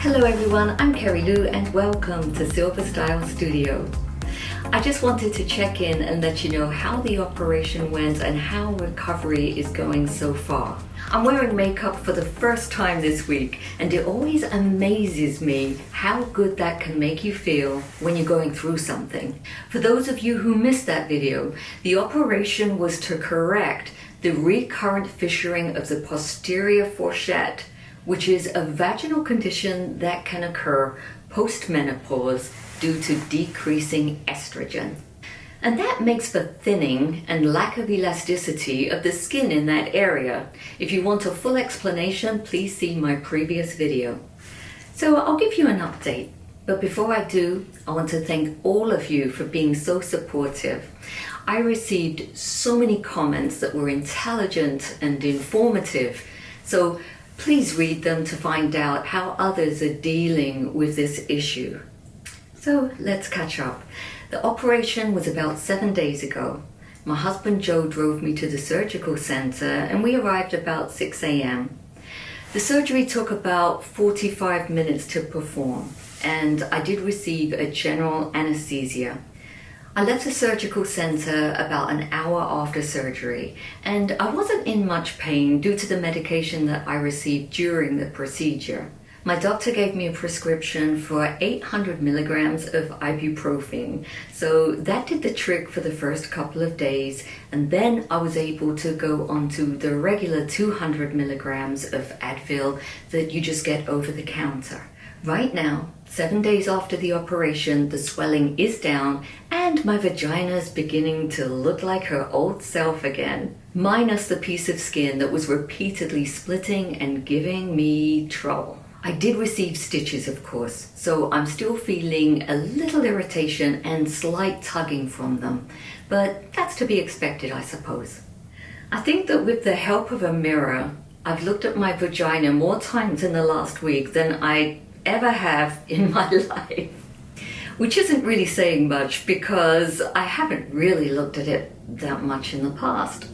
Hello everyone, I'm Kerry-Lou and welcome to Silver Style Studio. I just wanted to check in and let you know how the operation went and how recovery is going so far. I'm wearing makeup for the first time this week and it always amazes me how good that can make you feel when you're going through something. For those of you who missed that video, the operation was to correct the recurrent fissuring of the posterior fourchette, which is a vaginal condition that can occur post-menopause due to decreasing estrogen. And that makes for thinning and lack of elasticity of the skin in that area. If you want a full explanation, please see my previous video. So I'll give you an update. But before I do, I want to thank all of you for being so supportive. I received so many comments that were intelligent and informative. So please read them to find out how others are dealing with this issue. So let's catch up. The operation was about 7 days ago. My husband Joe drove me to the surgical center and we arrived about 6 a.m. The surgery took about 45 minutes to perform and I did receive a general anesthesia. I left the surgical center about an hour after surgery and I wasn't in much pain due to the medication that I received during the procedure. My doctor gave me a prescription for 800 milligrams of ibuprofen, so that did the trick for the first couple of days, and then I was able to go onto the regular 200 milligrams of Advil that you just get over the counter. Right now, 7 days after the operation, the swelling is down and my vagina is beginning to look like her old self again, minus the piece of skin that was repeatedly splitting and giving me trouble. I did receive stitches, of course, so I'm still feeling a little irritation and slight tugging from them, but that's to be expected, I suppose. I think that with the help of a mirror, I've looked at my vagina more times in the last week than I ever have in my life, which isn't really saying much because I haven't really looked at it that much in the past.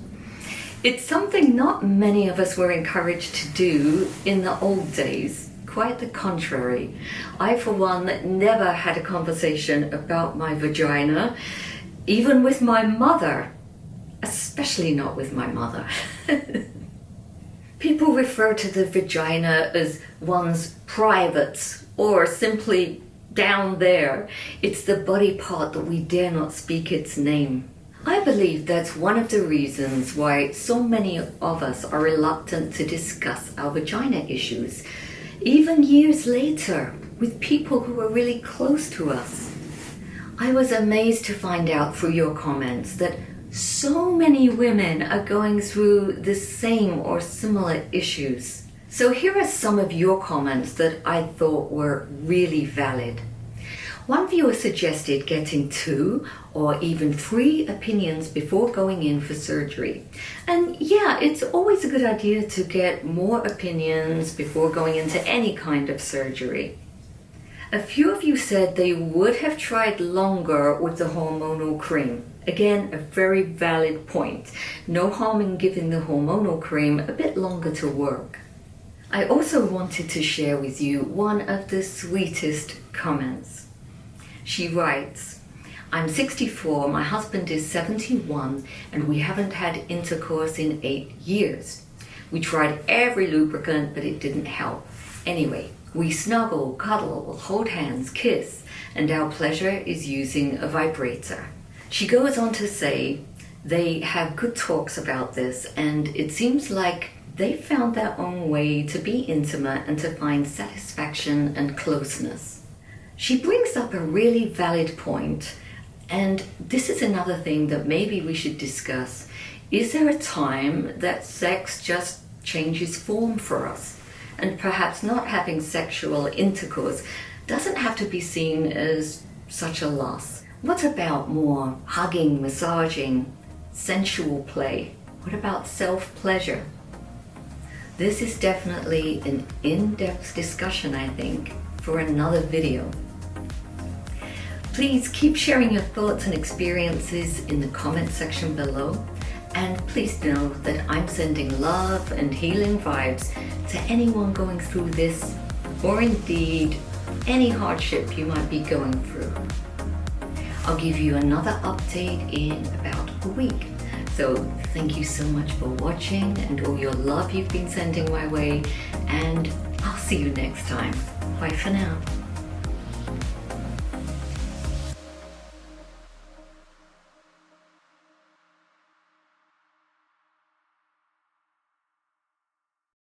It's something not many of us were encouraged to do in the old days. Quite the contrary. I, for one, never had a conversation about my vagina, even with my mother, especially not with my mother. People refer to the vagina as one's privates or simply down there. It's the body part that we dare not speak its name. I believe that's one of the reasons why so many of us are reluctant to discuss our vagina issues, even years later, with people who are really close to us. I was amazed to find out through your comments that so many women are going through the same or similar issues. So here are some of your comments that I thought were really valid. One viewer suggested getting 2 or even 3 opinions before going in for surgery. And yeah, it's always a good idea to get more opinions before going into any kind of surgery. A few of you said they would have tried longer with the hormonal cream. Again, a very valid point. No harm in giving the hormonal cream a bit longer to work. I also wanted to share with you one of the sweetest comments. She writes, I'm 64, my husband is 71, and we haven't had intercourse in 8 years. We tried every lubricant, but it didn't help. Anyway, we snuggle, cuddle, hold hands, kiss, and our pleasure is using a vibrator. She goes on to say they have good talks about this, and it seems like they found their own way to be intimate and to find satisfaction and closeness. She brings up a really valid point, and this is another thing that maybe we should discuss. Is there a time that sex just changes form for us? And perhaps not having sexual intercourse doesn't have to be seen as such a loss. What about more hugging, massaging, sensual play? What about self-pleasure? This is definitely an in-depth discussion, I think, for another video. Please keep sharing your thoughts and experiences in the comment section below, and please know that I'm sending love and healing vibes to anyone going through this or indeed any hardship you might be going through. I'll give you another update in about a week. So thank you so much for watching and all your love you've been sending my way, and I'll see you next time. Bye for now.